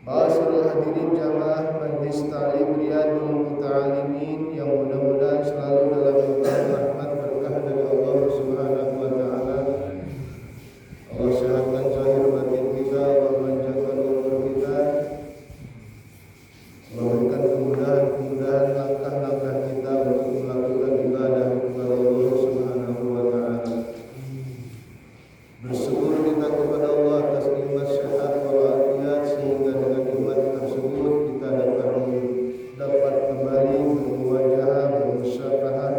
Ma'asyiral hadirin jamaah Majlis Ta'lim Riyadul Muta'alimin yang mudah-mudahan selalu dalam lindungan rahmat berkah dari Allah Subhanahu wa taala. Allah sehatkan zahir batin kita, Allah panjangkan umur kita, Allah berikan kemudahan langkah-langkah kita untuk melakukan ibadah kepada Allah Subhanahu wa taala. Bersyukur kita kepada Allah atas nikmat sehat walafiat sehingga dengan nikmat tersebut kita dapat kembali bermuwajahah, bermusyafahah,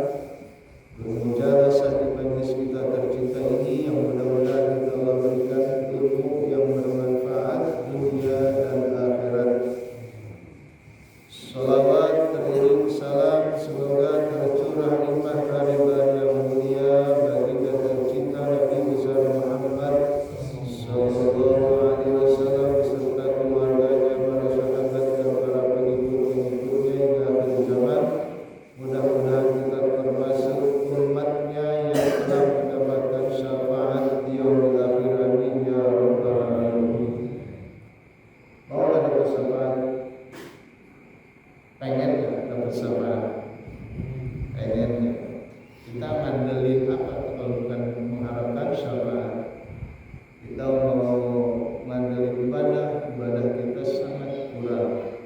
bermujalasah di majlis kita tercinta ini yang mudah-mudahan kita Allah berikan ilmu yang bermanfaat dunia dan akhirat. Salawat teriring salam semoga tercurah limpah karimah yang mulia bagi tercinta Nabi besar Muhammad sallallahu alaihi wasallam beserta keluarganya, para sahabat dan para pengikut-pengikutnya hingga akhir zaman. Mudah-mudahan kita termasuk umatnya yang telah mendapatkan syafaat di yaumil akhir. Amin ya rabbal alamin. Mau dapat syafaat? Pengen ya dapat syafaat? Pengen ya. Kita ngandelin apa kalau bukan mengharapkan syafaat? Kita mau ngandelin ibadah kita sangat kurang,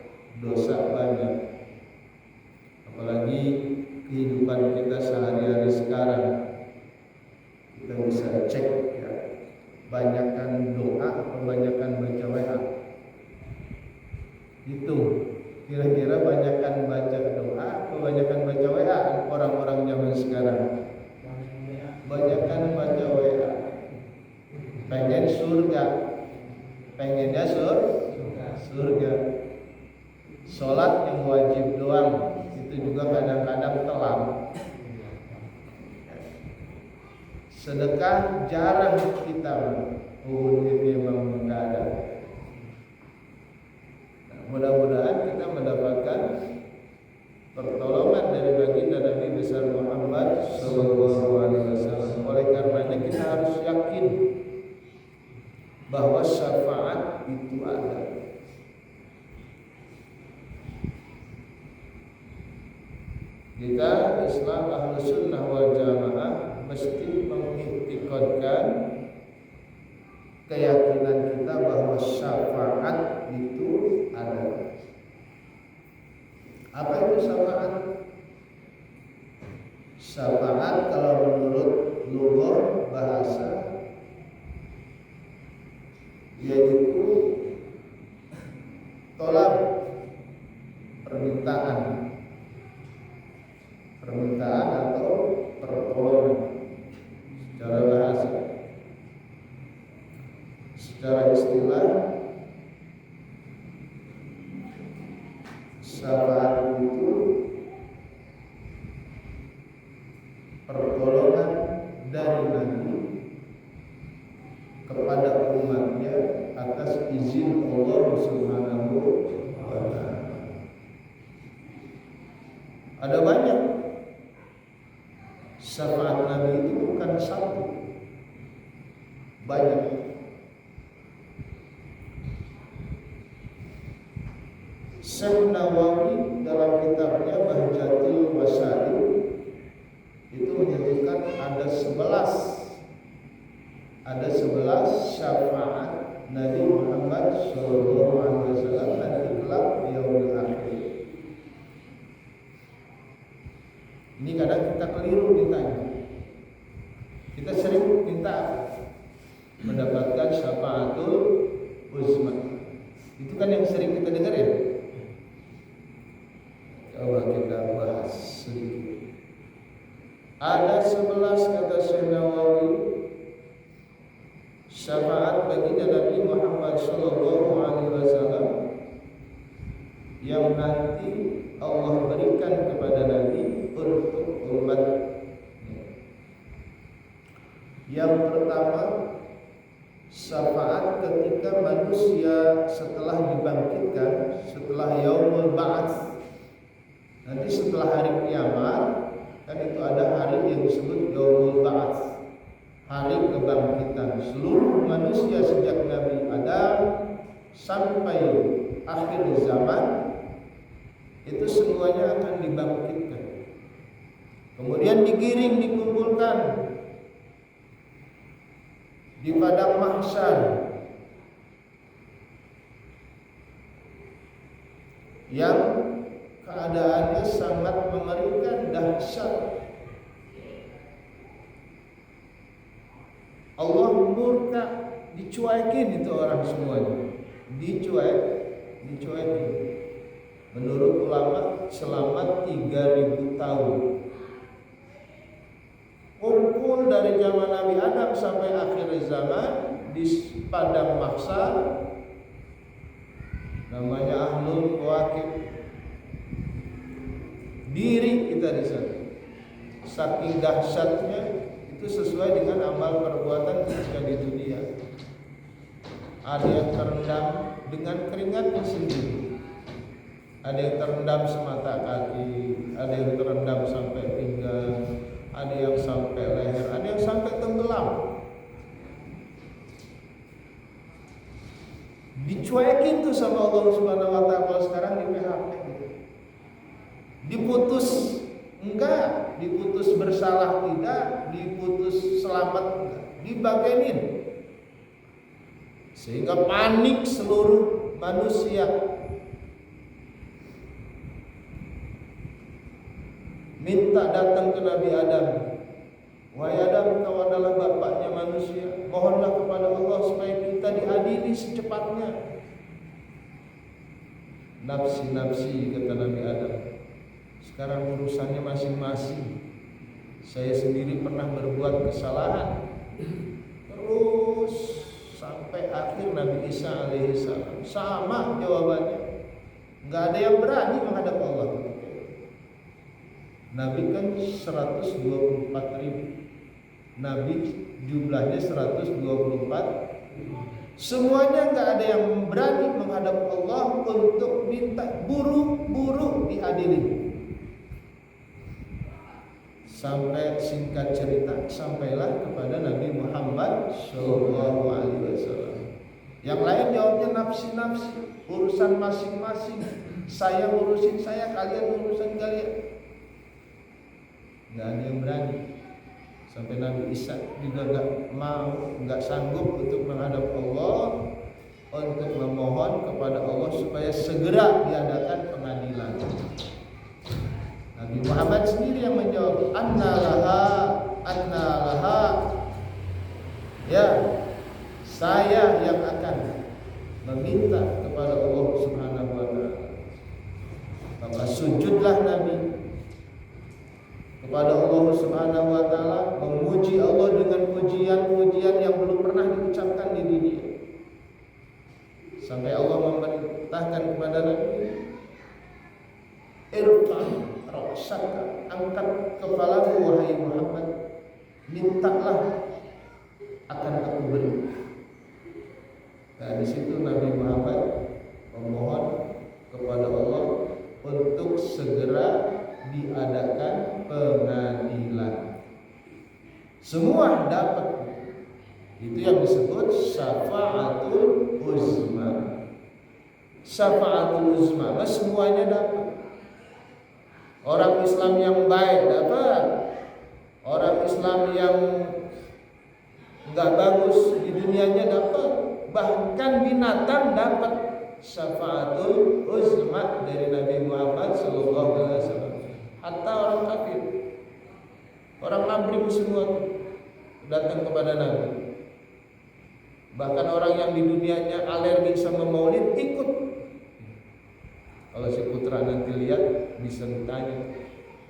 dosa banyak. Apalagi kehidupan kita sehari-hari sekarang, kita bisa cek ya, banyakkan doa atau banyakkan baca WA. Itu kira-kira banyakkan baca doa atau banyakkan baca WA orang-orang zaman sekarang? Banyakkan baca WA. Pengen surga, pengennya surga. Sholat yang wajib doang itu juga kadang-kadang telat. Sedekah jarang kita, duitnya memang nggak ada. Mudah-mudahan kita mendapatkan pertolongan dari baginda Nabi besar Muhammad sallallahu alaihi wasallam. Oleh karenanya kita harus yakin bahwa syafaat itu ada. Kita Islam Ahlus Sunnah wal Jamaah mesti mengiktikadkan keyakinan kita bahwa syafaat itu ada. Apa itu syafaat? Syafaat kalau menurut lugah bahasa yaitu tolak permintaan atau pertolongan secara bahasa. Secara istilah syafaat itu pertolongan dari Nabi kepada umatnya atas izin Allah Subhanahu wa ta'ala. Ada banyak syafaat Nabi itu, bukan satu, banyak. Syekh Nawawi dalam kitabnya Bahjatul Wasail itu menyebutkan ada 11 syafaat Nabi Muhammad sallallahu alaihi wasallam nanti kelak di yaumil akhir. Ini kadang kita keliru mintanya. Kita sering minta mendapatkan syafaatul uzma. Itu kan yang sering kita dengar ya. Coba kita bahas sedikit. Ada 11 kata Syekh Nawawi syafaat bagi Nabi Muhammad sallallahu alaihi wasallam yang nanti Allah berikan kepada Nabi untuk umat. Yang pertama, syafaat ketika manusia setelah dibangkitkan, setelah yaumul ba'ats. Nanti setelah hari kiamat, kan itu ada hari yang disebut yaumul ba'ats, hari kebangkitan seluruh manusia sejak Nabi Adam sampai akhir zaman itu semuanya akan dibangkitkan. Kemudian digiring, dikumpulkan di padang mahsyar yang keadaannya sangat mengerikan, dahsyat. Allah murka, dicuekin itu orang semuanya, dicuekin. Menurut ulama selama 3000 tahun. Kumpul dari zaman Nabi Adam sampai akhir zaman di padang mahsyar, namanya Ahlul Waqif. Diri kita di sana. Saking dahsyatnya itu sesuai dengan amal perbuatan ketika di dunia. Ada yang terendam dengan keringatnya sendiri, ada yang terendam semata kaki, ada yang terendam sampai pinggang, ada yang sampai leher, ada yang sampai tenggelam. Dicuekin tuh sama Allah Subhanahu wa taala. Kalau sekarang di PHP gitu. Diputus enggak, diputus bersalah tidak, diputus selamat enggak, dibagenin. Sehingga panik seluruh manusia. Minta datang ke Nabi Adam. Wahai Adam, kau adalah bapaknya manusia, mohonlah kepada Allah supaya kita diadili secepatnya. Nafsi, kata Nabi Adam. Sekarang urusannya masing-masing. Saya sendiri pernah berbuat kesalahan. Terus sampai akhir Nabi Isa alaihissalam sama jawabannya. Enggak ada yang berani menghadap Allah. Nabi kan 124.000. Nabi jumlahnya 124. Semuanya enggak ada yang berani menghadap Allah untuk minta buru-buru diadili. Sampai singkat cerita sampailah kepada Nabi Muhammad SAW. Yang lain jawabnya nafsi, urusan masing-masing. Saya urusin saya, kalian urusan kalian. Nggak ada yang berani. Sampai Nabi Isa juga nggak sanggup untuk menghadap Allah, untuk memohon kepada Allah supaya segera diadakan pengadilan. Nabi Muhammad sendiri yang menjawab, anna laha. Ya, saya yang akan meminta kepada Allah Subhanahu wa taala. Maka sujudlah Nabi kepada Allah Subhanahu wa taala, memuji Allah dengan pujian-pujian yang belum pernah diucapkan di dunia. Sampai Allah memerintahkan kepada Nabi, irfa' ra'saka, angkat kepalamu wahai Muhammad, mintalah akan aku beri. Nah, di situ Nabi Muhammad memohon kepada Allah untuk segera diadakan pengadilan. Semua dapat. Itu yang disebut syafa'atul uzma. Syafa'atul uzma, semuanya dapat. Orang Islam yang baik dapat. Orang Islam yang enggak bagus di dunianya dapat. Bahkan binatang dapat syafa'atul uzma dari Nabi Muhammad SAW. Hatta orang kafir, orang nabrim semua datang kepada Nabi. Bahkan orang yang di dunianya alergi sama maulid ikut. Kalau si putra nanti lihat bisa ditanya,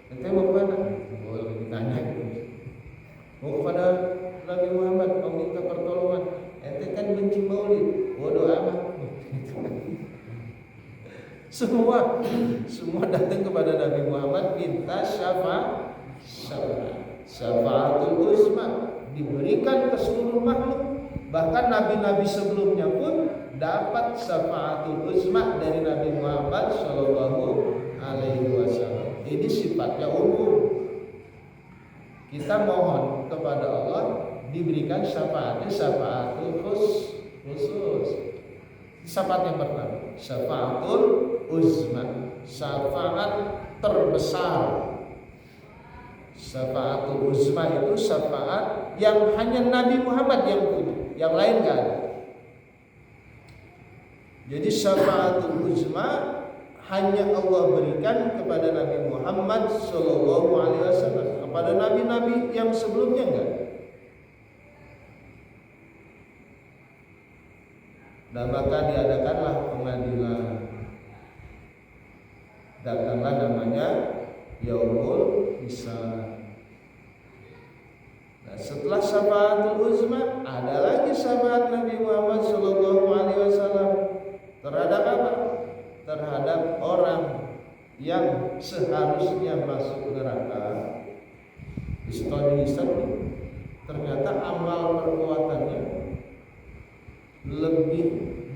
ente mau kemana? Boleh ditanya. Mau kepada Nabi Muhammad, mau minta pertolongan. Ente kan benci maulid, bodoh amat. Semua datang kepada Nabi Muhammad minta syafa'atul uzma, diberikan ke seluruh makhluk. Bahkan nabi-nabi sebelumnya pun dapat syafa'atul uzma dari Nabi Muhammad sallallahu alaihi wasallam. Ini sifatnya umum. Kita mohon kepada Allah diberikan syafa'atul khusus. syafaat yang pertama, syafaatul uzma, syafaat terbesar. Syafaatul uzma itu syafaat yang hanya Nabi Muhammad yang punya, yang lain gak ada. Jadi syafaatul uzma hanya Allah berikan kepada Nabi Muhammad Sallallahu Alaihi Wasallam. Kepada nabi-nabi yang sebelumnya enggak. Dan maka diadakanlah pengadilan. Datanglah namanya Yaumul Hisab. Nah, setelah syafaatul uzma ada lagi syafaat Nabi Muhammad Sallallahu Alaihi Wasallam terhadap apa? Terhadap orang yang seharusnya masuk neraka. Setelah dihisab, ternyata amal perbuatannya lebih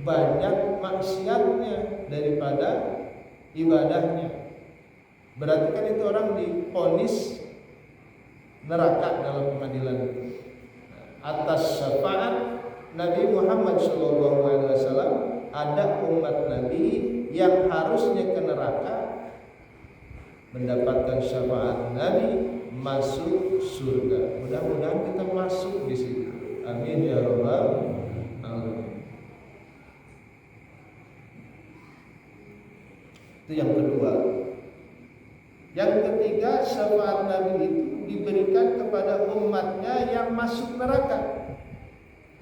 banyak maksiatnya daripada ibadahnya. Berarti kan itu orang divonis neraka dalam pengadilan itu. Atas syafaat Nabi Muhammad SAW ada umat Nabi yang harusnya ke neraka mendapatkan syafaat Nabi masuk surga. Mudah-mudahan kita masuk di situ. Amin ya rabbal alamin. Itu yang kedua. Yang ketiga, syafaat Nabi itu diberikan kepada umatnya yang masuk neraka,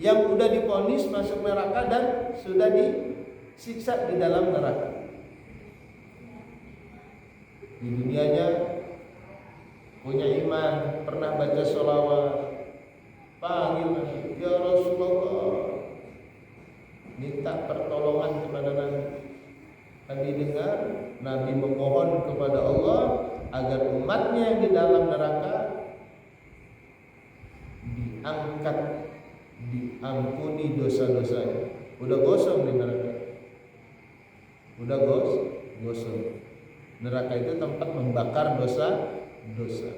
yang sudah divonis masuk neraka dan sudah disiksa di dalam neraka. Di dunianya punya iman, pernah baca sholawat, panggil Nabi, ya Rasulullah, minta pertolongan kepada Nabi. Nabi dengar, Nabi memohon kepada Allah agar umatnya yang di dalam neraka diangkat, diampuni dosa-dosanya. Udah gosong di neraka, udah gosong. Neraka itu tempat membakar dosa-dosa.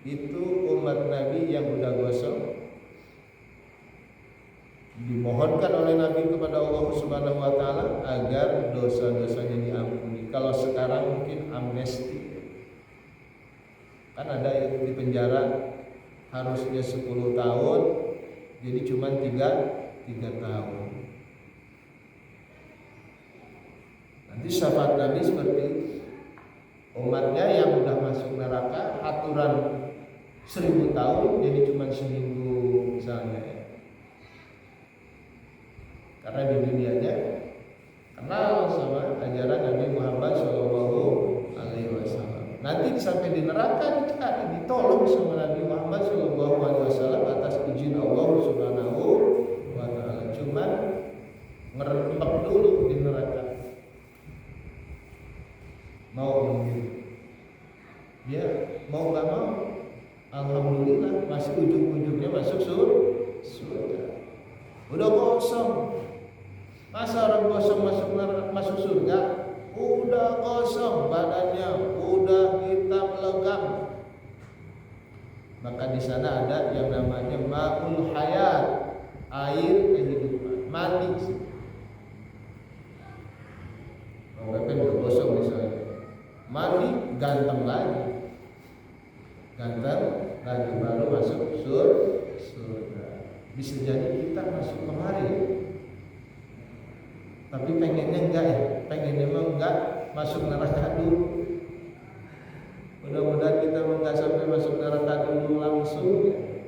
Itu umat Nabi yang udah gosong, dimohonkan oleh Nabi kepada Allah Subhanahu wa taala agar dosa-dosanya diampuni. Kalau sekarang mungkin amnesti. Kan ada yang di penjara harusnya 10 tahun, jadi cuma 3 tahun. Nanti syafaat Nabi seperti itu. Umatnya yang udah masuk neraka aturan 1000 tahun jadi cuma seminggu misalnya ya. Karena di dunianya kenal sama ajaran Nabi Muhammad Shallallahu Alaihi Wasallam. Nanti sampai di neraka dicari, ditolong sama Nabi Muhammad Shallallahu Alaihi Wasallam atas izin Allah Subhanahu wa Taala. Cuman ngerempet dulu di neraka. Mau begitu, ya mau nggak mau, alhamdulillah masih ujung-ujungnya masuk surga. Udah kosong, masa orang kosong masuk surga? Udah kosong badannya, udah hitam legam. Maka di sana ada yang namanya ma'ul hayat, air kehidupan, mandi. Orang udah kosong misalnya. Mandi ganteng lagi baru masuk surga. Bisa jadi kita masuk kemari, tapi pengennya enggak ya, pengennya emang enggak masuk neraka dulu. Mudah-mudahan kita enggak sampai masuk neraka dulu langsung ya.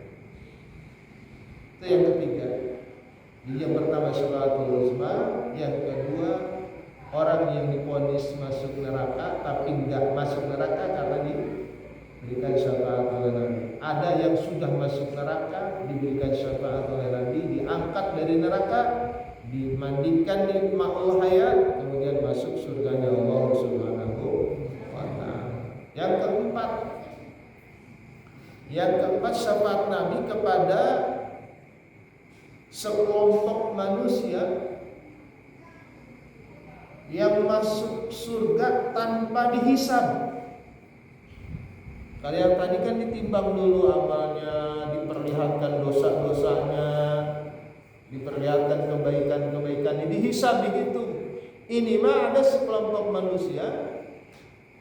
Itu yang ketiga. Jadi yang pertama syafaatul uzma, yang kedua orang yang divonis masuk neraka tapi enggak masuk neraka karena diberikan syafaat oleh Nabi. Ada yang sudah masuk neraka diberikan syafaat oleh Nabi, diangkat dari neraka, dimandikan di ma'ul hayat, kemudian masuk surganya Allah Subhanahu wa taala. Yang keempat syafaat Nabi kepada sekelompok manusia yang masuk surga tanpa dihisab. Kalian tadi kan ditimbang dulu amalnya, diperlihatkan dosa-dosanya, diperlihatkan kebaikan-kebaikan ini, dihisab, dihitung. Ini mah ada sekelompok manusia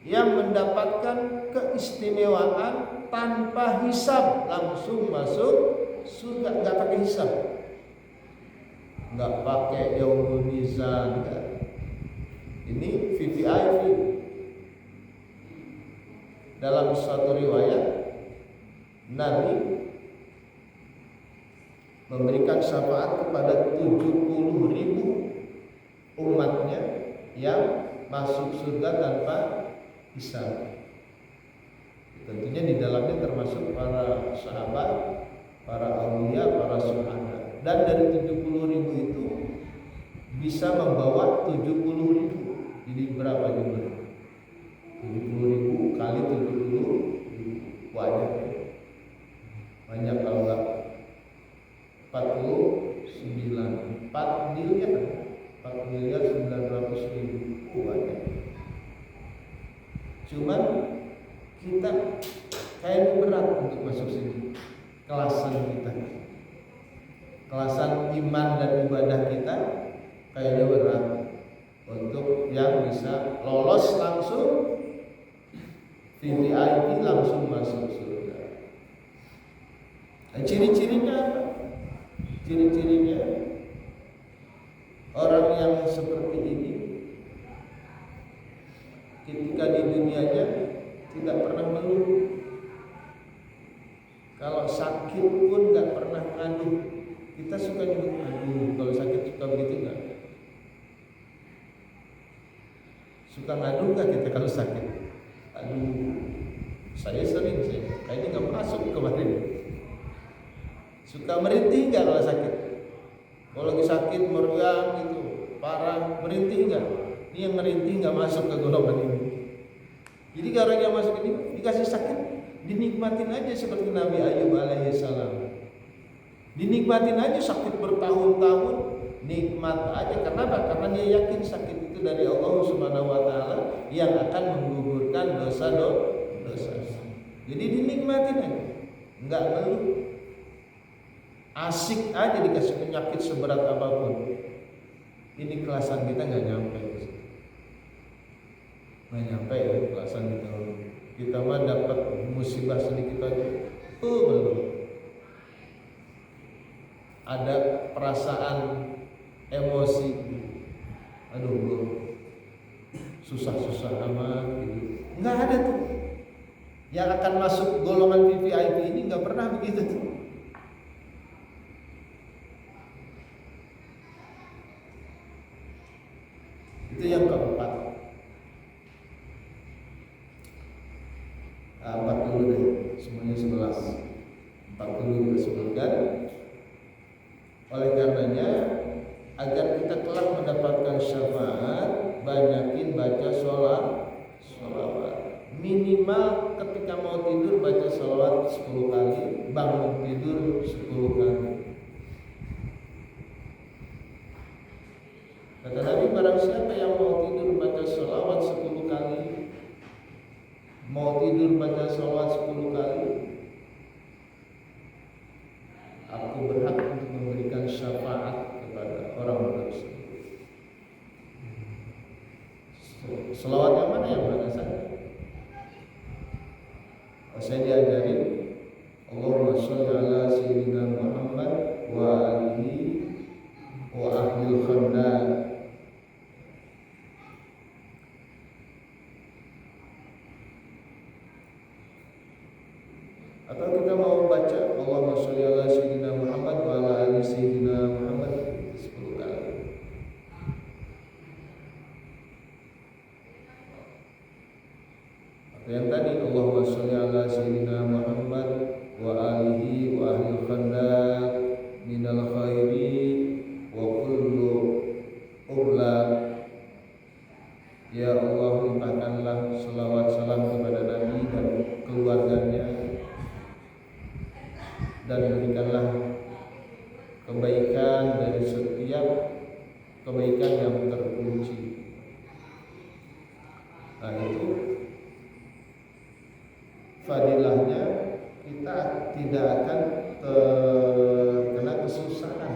yang mendapatkan keistimewaan tanpa hisab, langsung masuk surga, nggak pakai hisab, nggak pakai yaumul mizan. Ini VVIP. Dalam suatu riwayat, Nabi memberikan syafaat kepada 70.000 umatnya yang masuk surga tanpa hisab. Tentunya di dalamnya termasuk para sahabat, para aulia, para syuhada. Dan dari 70.000 itu bisa membawa 70.000. Jadi berapa jumlahnya? 70.000 kali 70.000, banyak kalau enggak 49, 4 miliar 4.900.000, banyak. Cuman kita kayaknya berat untuk masuk sini. Kelasan iman dan ibadah kita kayaknya berat untuk yang bisa lolos langsung VVIP, langsung masuk surga. Nah, ciri-cirinya apa? Ciri-cirinya orang yang seperti ini ketika di dunianya tidak pernah mengeluh. Kalau sakit pun nggak pernah ngadu. Kita suka nyebut, aduh, kalau sakit suka begitu nggak? Suka ngadu nggak kita kalau sakit? Aduh, saya sering, kayaknya nggak masuk kemarin. Suka merintih nggak kalau sakit? Kalau lagi sakit meriang gitu, parah, merintih nggak? Ini yang merintih nggak masuk ke golongan ini. Jadi kalau yang masuk ini dikasih sakit, dinikmatin aja seperti Nabi Ayub alaihissalam. Dinikmatin aja sakit bertahun-tahun, nikmat aja. Kenapa? Karena dia yakin sakit itu dari Allah Subhanahu wa taala yang akan menggugurkan dosa-dosa. Jadi dinikmatin aja, enggak ngeluh. Asik aja dikasih penyakit seberat apapun. Ini kelasan kita nggak nyampe. Nggak nyampe ya kelasan kita. Kita mah dapat musibah sedikit aja, belum. Ada perasaan emosi, aduh bro, susah-susah amat gitu. Nggak ada tuh. Yang akan masuk golongan VVIP ini nggak pernah begitu tuh. Itu yang keempat. 40 deh, semuanya 11. 40 disebutkan. Oleh karenanya, agar kita kelak mendapatkan syafaat, banyakin baca sholawat. Minimal ketika mau tidur baca sholawat 10 kali, bangun tidur 10 kali. Kata Nabi, barang siapa yang mau tidur baca sholawat 10 kali, mau tidur baca sholawat 10 kali, aku berhak untuk memberikan syafaat kepada orang tersebut. Sholawat yang mana yang mana saja? Saya diajarin Allahumma sholli ala sayyidina Muhammad wa alihi wa ahlil khandaq. Atau kita mau baca Allahumma sholli ala sayyidina Muhammad wa ala ali sayyidina Muhammad 10 kali. Atau yang tadi Allahumma sholli ala sayyidina Muhammad wa alihi wa ahli khandaq minal khairi wa kullu ubla. Ya Allah, limpahkanlah selawat salam kepada Nabi dan keluarganya, dan berikanlah kebaikan dari setiap kebaikan yang terkunci. Nah, itu fadilahnya, kita tidak akan terkena kesusahan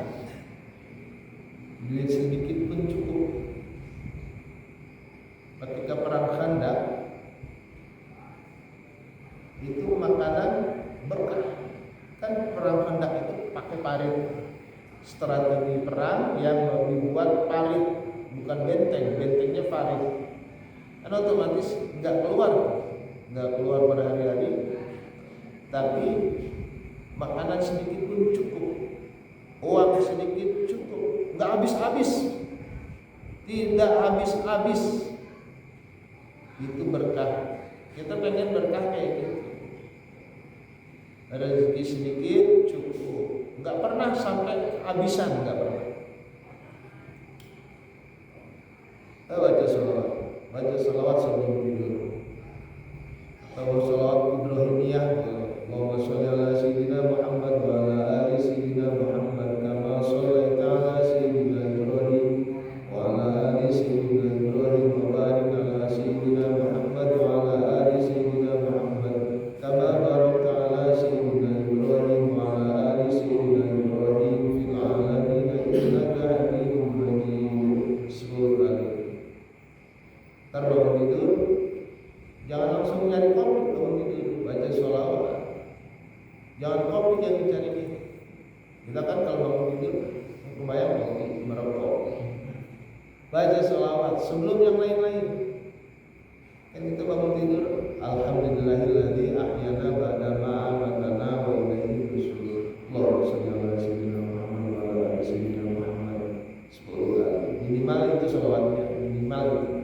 bukan bentengnya Farid. Kan otomatis nggak keluar pada hari-hari, tapi makanan sedikit pun cukup, uang sedikit cukup, nggak habis-habis, tidak habis-habis. Itu berkah. Kita pengen berkah kayak gitu. Rezeki sedikit cukup, nggak pernah sampai habisan, nggak pernah. Baca salawat sebelum tidur, atau salawat Ibrahimiyah. Allahumma sholli ala sayyidina Muhammad wa ala ali sayyidina Muhammad kama shallaita ala sayyidina Ibrahim wa ala ali sayyidina Ibrahim wa barik ala sayyidina Muhammad wa ala ali sayyidina Muhammad kama barakta ala sayyidina Ibrahim wa ala ali sayyidina Ibrahim fil alamin innaka Hamidum Majid. Bismillahirrahmanirrahim. Ntar bangun tidur, jangan langsung nyari kopi. Bangun tidur, baca sholawat. Jangan kopi yang dicari ini. Kita kan kalau bangun tidur kebayang kopi, merokok. Baca sholawat sebelum yang lain-lain. Kan kita bangun tidur, alhamdulillahilladzi ahyana ba'da ma amatana wa ilaihi nusyur. Allahumma sholli ala sayyidina Muhammad wa ala ali sayyidina Muhammad. 10 kali. Minimal itu sholawatnya, minimal itu.